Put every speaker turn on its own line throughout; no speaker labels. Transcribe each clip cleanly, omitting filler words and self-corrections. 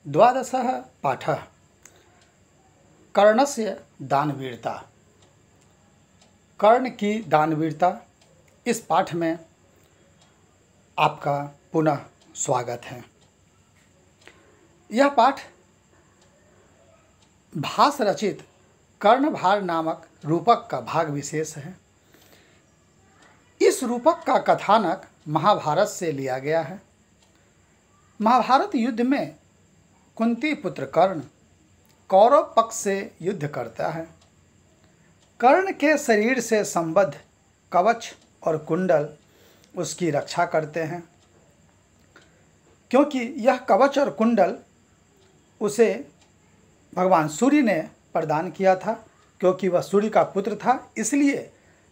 द्वादशः पाठः कर्णस्य दानवीरता। कर्ण की दानवीरता, इस पाठ में आपका पुनः स्वागत है। यह पाठ भास रचित कर्णभार नामक रूपक का भाग विशेष है। इस रूपक का कथानक महाभारत से लिया गया है। महाभारत युद्ध में कुंती पुत्र कर्ण कौरव पक्ष से युद्ध करता है। कर्ण के शरीर से संबद्ध कवच और कुंडल उसकी रक्षा करते हैं, क्योंकि यह कवच और कुंडल उसे भगवान सूर्य ने प्रदान किया था। क्योंकि वह सूर्य का पुत्र था, इसलिए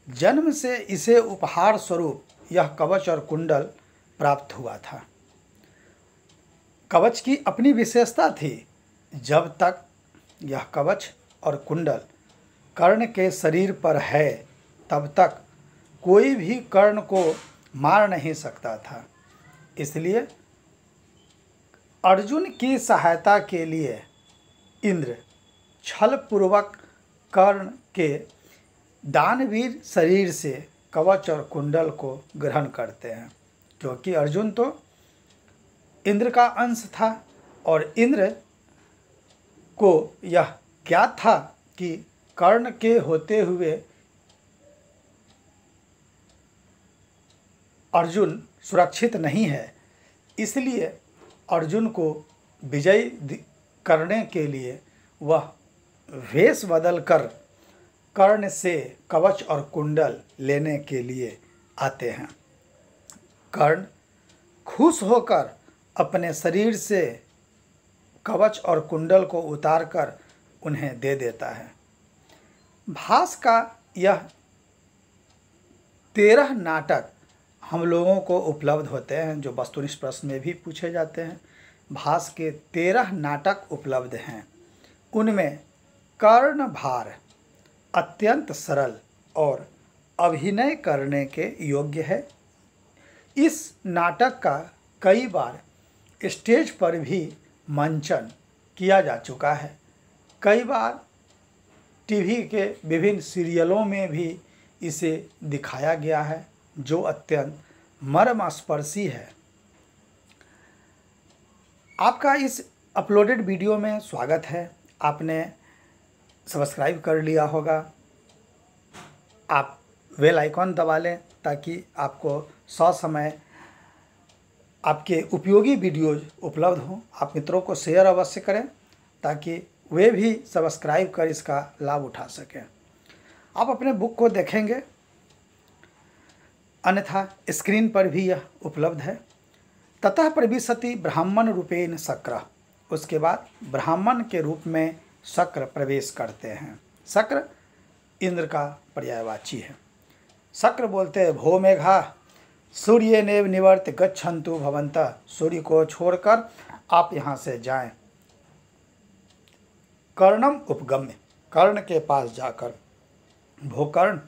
जन्म से इसे उपहार स्वरूप यह कवच और कुंडल प्राप्त हुआ था। कवच की अपनी विशेषता थी। जब तक यह कवच और कुंडल कर्ण के शरीर पर है, तब तक कोई भी कर्ण को मार नहीं सकता था। इसलिए अर्जुन की सहायता के लिए इंद्र छलपूर्वक कर्ण के दानवीर शरीर से कवच और कुंडल को ग्रहण करते हैं, क्योंकि अर्जुन तो इंद्र का अंश था और इंद्र को यह ज्ञात था कि कर्ण के होते हुए अर्जुन सुरक्षित नहीं है। इसलिए अर्जुन को विजयी करने के लिए वह वेश बदलकर कर्ण से कवच और कुंडल लेने के लिए आते हैं। कर्ण खुश होकर अपने शरीर से कवच और कुंडल को उतारकर उन्हें दे देता है। भास का यह 13 नाटक हम लोगों को उपलब्ध होते हैं, जो वस्तुनिष्ठ प्रश्न में भी पूछे जाते हैं। भास के 13 नाटक उपलब्ध हैं। उनमें कर्णभार अत्यंत सरल और अभिनय करने के योग्य है। इस नाटक का कई बार स्टेज पर भी मंचन किया जा चुका है। कई बार टीवी के विभिन्न सीरियलों में भी इसे दिखाया गया है, जो अत्यंत मर्मस्पर्शी है। आपका इस अपलोडेड वीडियो में स्वागत है। आपने सब्सक्राइब कर लिया होगा। आप बेल आइकॉन दबा लें ताकि आपको ससमय आपके उपयोगी वीडियोज उपलब्ध हों। आप मित्रों को शेयर अवश्य करें ताकि वे भी सब्सक्राइब कर इसका लाभ उठा सकें। आप अपने बुक को देखेंगे, अन्यथा स्क्रीन पर भी यह उपलब्ध है। ततः प्रविशति ब्राह्मण रूपेण शक्र। उसके बाद ब्राह्मण के रूप में शक्र प्रवेश करते हैं। शक्र इंद्र का पर्यायवाची है। शक्र बोलते हैं, भो मेघा सूर्य नेव निवर्त गच्छन्तु भवन्तः। सूर्य को छोड़कर आप यहाँ से जाएं। कर्णम उपगम्य, कर्ण के पास जाकर, भो कर्ण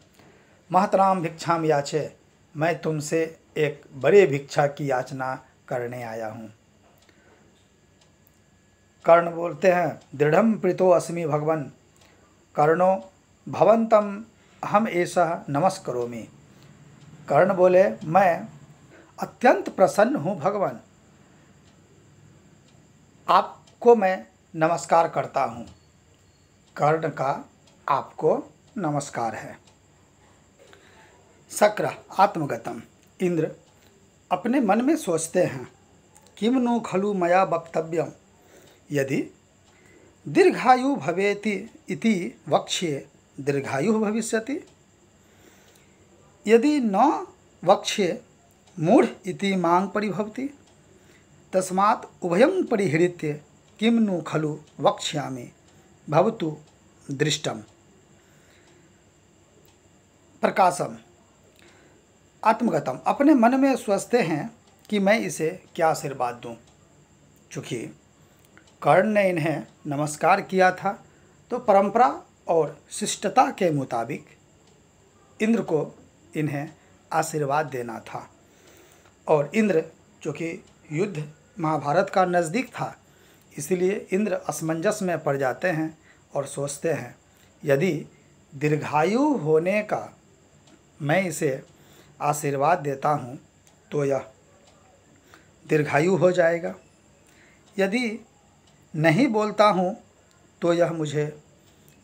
महतराम भिक्षाम याचे, मैं तुमसे एक बड़े भिक्षा की याचना करने आया हूँ। कर्ण बोलते हैं, दृढ़ं प्रीतो अस्मि भगवन् कर्णो भवन्तं अहम एषः नमस्करोमि। कर्ण बोले, मैं अत्यंत प्रसन्न हूँ भगवान, आपको मैं नमस्कार करता हूँ। कर्ण का आपको नमस्कार है। शक्र आत्मगतम, इंद्र अपने मन में सोचते हैं, किम नु खलु मया वक्तव्यम यदि दीर्घायु भवेति इति वक्ष्ये दीर्घायु भविष्यति, यदि न वक्ष्ये मूढ़ इति मांग परिभवति, तस्मात् उभयं परिहृत्य किम नु खलु वक्ष्यामि भवतु दृष्टम। प्रकाशम आत्मगतम, अपने मन में सोचते हैं कि मैं इसे क्या आशीर्वाद दूं। चूँकि कर्ण ने इन्हें नमस्कार किया था, तो परंपरा और शिष्टता के मुताबिक इंद्र को इन्हें आशीर्वाद देना था। और इंद्र, चूँकि युद्ध महाभारत का नज़दीक था, इसलिए इंद्र असमंजस में पड़ जाते हैं और सोचते हैं, यदि दीर्घायु होने का मैं इसे आशीर्वाद देता हूँ तो यह दीर्घायु हो जाएगा, यदि नहीं बोलता हूँ तो यह मुझे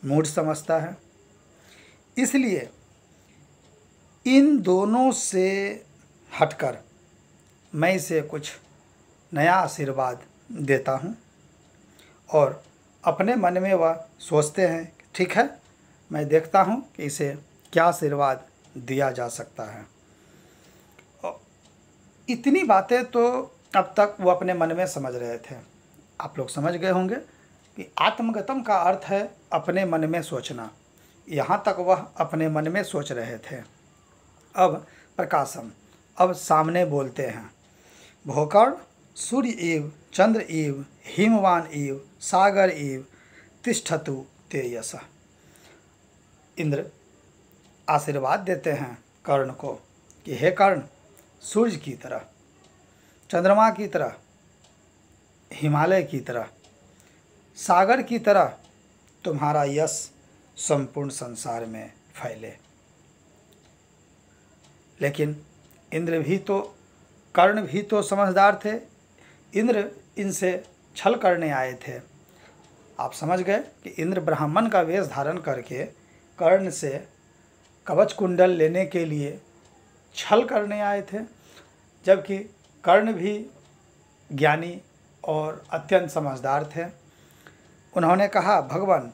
मूढ़ समझता है। इसलिए इन दोनों से हटकर मैं इसे कुछ नया आशीर्वाद देता हूँ। और अपने मन में वह सोचते हैं, ठीक है, मैं देखता हूँ कि इसे क्या आशीर्वाद दिया जा सकता है। और इतनी बातें तो अब तक वो अपने मन में समझ रहे थे। आप लोग समझ गए होंगे कि आत्मगतम का अर्थ है अपने मन में सोचना। यहाँ तक वह अपने मन में सोच रहे थे। अब प्रकाशम, अब सामने बोलते हैं, भोकर्ण सूर्य इव चंद्र इव हिमवान इव सागर इव तिष्ठतु ते यशः। इंद्र आशीर्वाद देते हैं कर्ण को कि हे कर्ण, सूर्य की तरह, चंद्रमा की तरह, हिमालय की तरह, सागर की तरह तुम्हारा यश संपूर्ण संसार में फैले। लेकिन इंद्र भी तो, कर्ण भी तो समझदार थे। इंद्र इनसे छल करने आए थे। आप समझ गए कि इंद्र ब्राह्मण का वेश धारण करके कर्ण से कवच कुंडल लेने के लिए छल करने आए थे, जबकि कर्ण भी ज्ञानी और अत्यंत समझदार थे। उन्होंने कहा, भगवान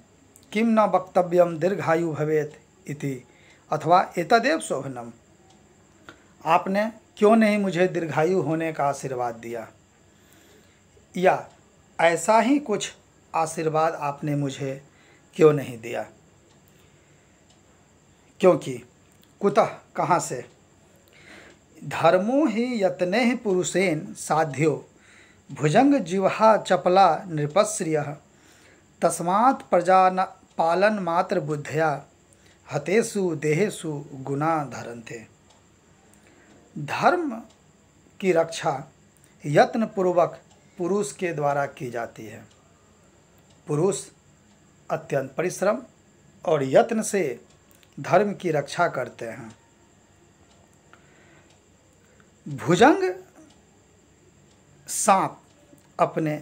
किम न वक्तव्यम दीर्घायु भवेत इति अथवा एतदेव शोभनम। आपने क्यों नहीं मुझे दीर्घायु होने का आशीर्वाद दिया, या ऐसा ही कुछ आशीर्वाद आपने मुझे क्यों नहीं दिया? क्योंकि कुतः, कहाँ से, धर्मो ही यत्ने पुरुषेन साध्यो भुजंग जिह्वा चपला नृपश्रियः तस्मात् प्रजा पालन मात्र बुद्धया हतेषु देहेषु गुना धरन्ते। धर्म की रक्षा यत्न पूर्वक पुरुष के द्वारा की जाती है। पुरुष अत्यंत परिश्रम और यत्न से धर्म की रक्षा करते हैं। भुजंग सांप अपने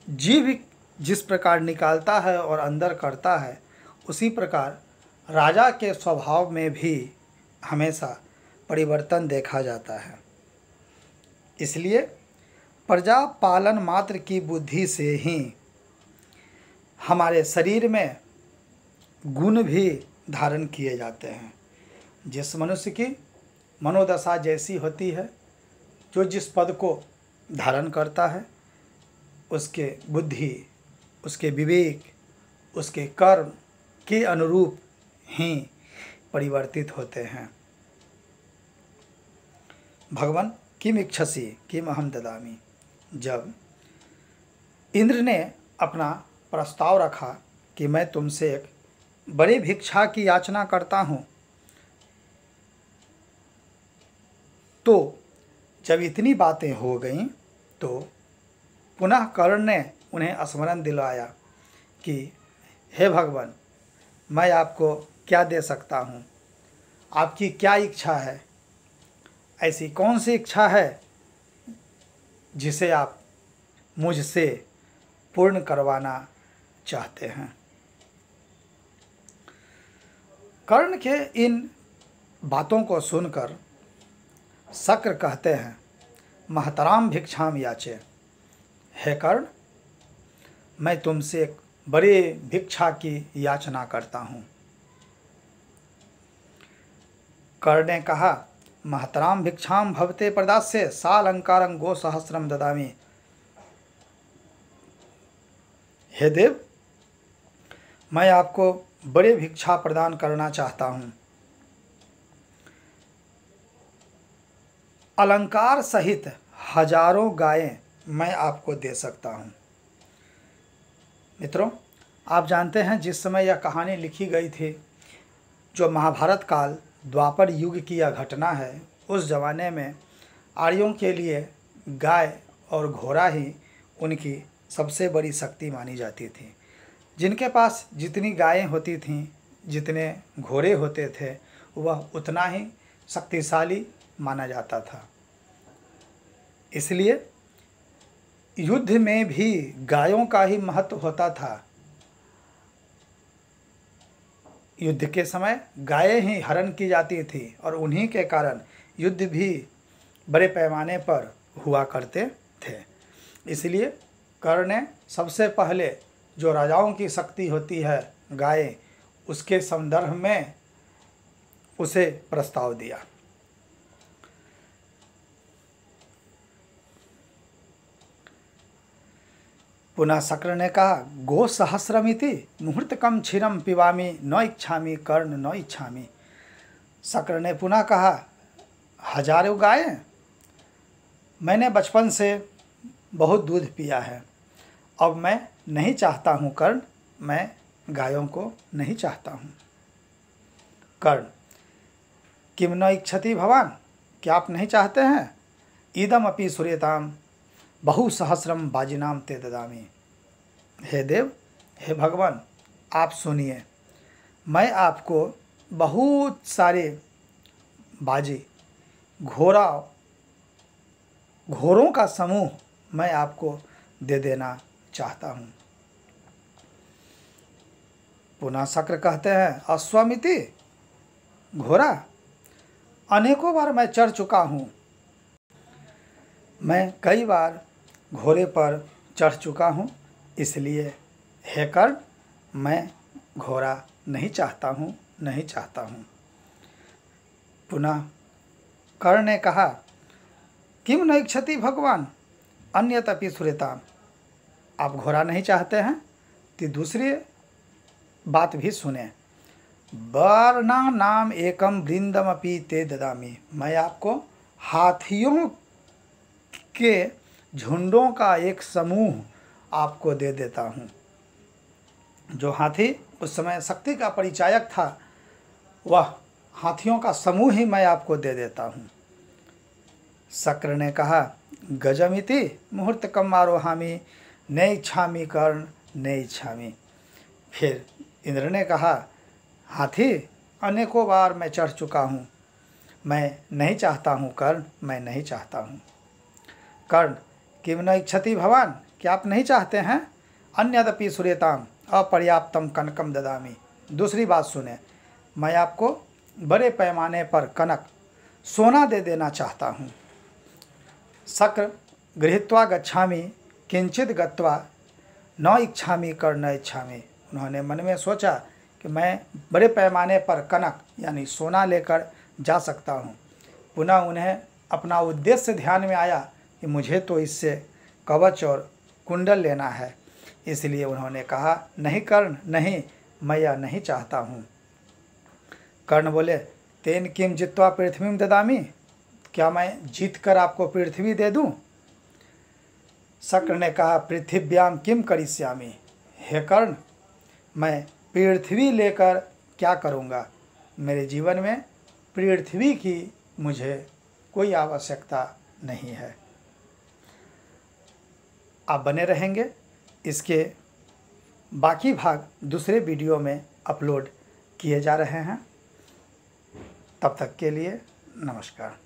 जीभ जिस प्रकार निकालता है और अंदर करता है, उसी प्रकार राजा के स्वभाव में भी हमेशा परिवर्तन देखा जाता है। इसलिए प्रजा पालन मात्र की बुद्धि से ही हमारे शरीर में गुण भी धारण किए जाते हैं। जिस मनुष्य की मनोदशा जैसी होती है, जो जिस पद को धारण करता है, उसके बुद्धि, उसके विवेक, उसके कर्म के अनुरूप ही परिवर्तित होते हैं। भगवान किम इच्छसि किम अहम ददामि। जब इंद्र ने अपना प्रस्ताव रखा कि मैं तुमसे एक बड़ी भिक्षा की याचना करता हूँ, तो जब इतनी बातें हो गईं तो पुनः कर्ण ने उन्हें स्मरण दिलाया कि हे भगवान, मैं आपको क्या दे सकता हूँ, आपकी क्या इच्छा है, ऐसी कौन सी इच्छा है जिसे आप मुझसे पूर्ण करवाना चाहते हैं। कर्ण के इन बातों को सुनकर शक्र कहते हैं, महतराम भिक्षाम याचे। हे कर्ण, मैं तुमसे एक बड़े भिक्षा की याचना करता हूँ। कर्ण ने कहा, महतराम भिक्षाम भवते प्रदास्ये सालंकारं गो सहस्रम ददामि। हे देव, मैं आपको बड़े भिक्षा प्रदान करना चाहता हूँ। अलंकार सहित हजारों गायें मैं आपको दे सकता हूँ। मित्रों, आप जानते हैं जिस समय यह कहानी लिखी गई थी, जो महाभारत काल द्वापर युग की यह घटना है, उस ज़माने में आर्यों के लिए गाय और घोड़ा ही उनकी सबसे बड़ी शक्ति मानी जाती थी। जिनके पास जितनी गायें होती थीं, जितने घोड़े होते थे, वह उतना ही शक्तिशाली माना जाता था। इसलिए युद्ध में भी गायों का ही महत्व होता था। युद्ध के समय गायें ही हरण की जाती थी और उन्हीं के कारण युद्ध भी बड़े पैमाने पर हुआ करते थे। इसलिए कर्ण ने सबसे पहले जो राजाओं की शक्ति होती है गायें, उसके संदर्भ में उसे प्रस्ताव दिया। पुनः शक्र ने कहा, गो सहस्रमिति मुहूर्तकम क्षीरम पिबामी न इच्छामी कर्ण न इच्छामी। शक्र ने पुनः कहा, हजारों गायें, मैंने बचपन से बहुत दूध पिया है, अब मैं नहीं चाहता हूँ कर्ण, मैं गायों को नहीं चाहता हूँ। कर्ण, किम न इच्छति भवान, क्या आप नहीं चाहते हैं? इदम अपि सूर्यताम बहुसहस्रम बाजिनाम ते ददामी। हे देव, हे भगवान, आप सुनिए, मैं आपको बहुत सारे बाजी, घोड़ों का समूह मैं आपको दे देना चाहता हूँ। पुनः शक्र कहते हैं, अश्वमिति, घोड़ा, अनेकों बार मैं चढ़ चुका हूँ, मैं कई बार घोड़े पर चढ़ चुका हूँ, इसलिए हे कर्ण, मैं घोड़ा नहीं चाहता हूँ, नहीं चाहता हूँ। पुनः कर्ण ने कहा, किम न इच्छति भगवान अन्यतपि सूर्यताम। आप घोड़ा नहीं चाहते हैं तो दूसरी बात भी सुने। वर्णा नाम एकम वृंदमपि ते ददामी। मैं आपको हाथियों के झुंडों का एक समूह आपको दे देता हूँ। जो हाथी उस समय शक्ति का परिचायक था, वह हाथियों का समूह ही मैं आपको दे देता हूँ। शक्र ने कहा, गजमिति मुहूर्तकम आरोहामी न इच्छामी कर्ण न इच्छामी। फिर इंद्र ने कहा, हाथी, अनेकों बार मैं चढ़ चुका हूँ, मैं नहीं चाहता हूँ कर्ण, मैं नहीं चाहता हूँ। कर्ण, किम न इच्छति भवान, क्या आप नहीं चाहते हैं? अन्यदपि सूर्यताम अपर्याप्तम कनकम ददामी। दूसरी बात सुने, मैं आपको बड़े पैमाने पर कनक, सोना दे देना चाहता हूँ। शक्र, गृहीत्वा गच्छामि किंचित गत्वा न इच्छामि कर्ण न इच्छामि। उन्होंने मन में सोचा कि मैं बड़े पैमाने पर कनक यानी सोना लेकर जा सकता हूँ। पुनः उन्हें अपना उद्देश्य ध्यान में आया कि मुझे तो इससे कवच और कुंडल लेना है, इसलिए उन्होंने कहा, नहीं कर्ण, नहीं, मैं यह नहीं चाहता हूँ। कर्ण बोले, तेन किम जित्वा पृथ्वी ददामी। क्या मैं जीत कर आपको पृथ्वी दे दूँ? शक्र ने कहा, पृथिव्याम किम करिष्यामि। हे कर्ण, मैं पृथ्वी लेकर क्या करूँगा? मेरे जीवन में पृथ्वी की मुझे कोई आवश्यकता नहीं है। आप बने रहेंगे, इसके बाकी भाग दूसरे वीडियो में अपलोड किए जा रहे हैं। तब तक के लिए नमस्कार।